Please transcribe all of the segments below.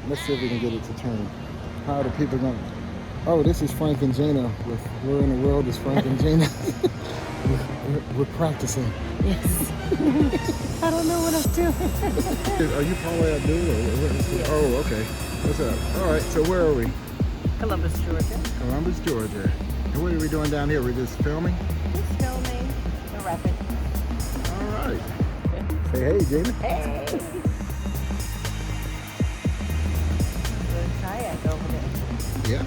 Let's see if we can get it to turn. How are the people going? Oh, this is Frank and Gina with Where in the World is Frank and Gina? we're practicing. Yes. I don't know what I'm doing. Are you Paula Abdul? Yes. Oh, okay. What's up? All right, so where are we? Columbus, Georgia. Columbus, Georgia. And what are we doing down here? We're just filming? Just filming the rapid. All right. Say hey, Gina. Hey. There's a kayak over there. Yeah.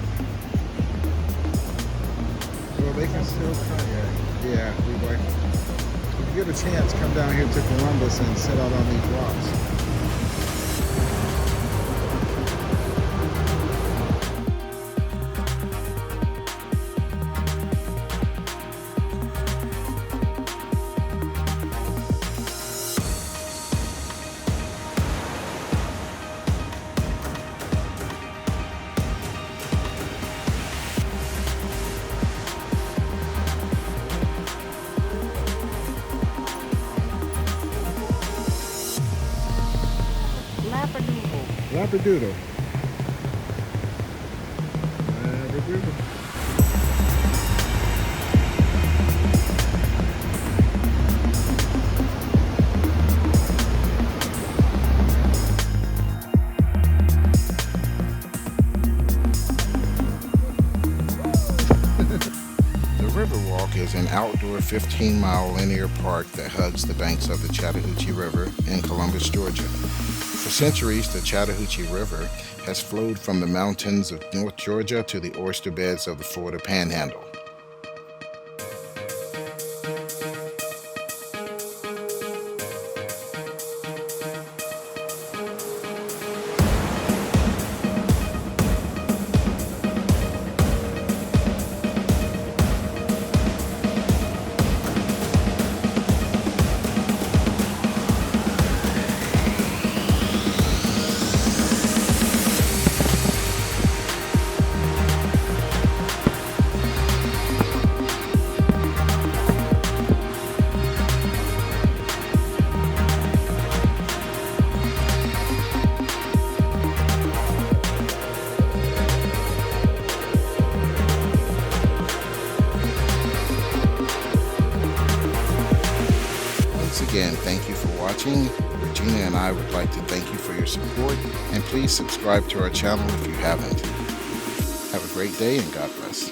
Well, they can still kayak. Yeah, we'd like, if you get a chance, come down here to Columbus and sit out on these rocks. Labradoodle. Labradoodle. The Riverwalk is an outdoor 15-mile linear park that hugs the banks of the Chattahoochee River in Columbus, Georgia. For centuries, the Chattahoochee River has flowed from the mountains of North Georgia to the oyster beds of the Florida Panhandle. Again, thank you for watching. Gina and I would like to thank you for your support, and please subscribe to our channel if you haven't. Have a great day and God bless.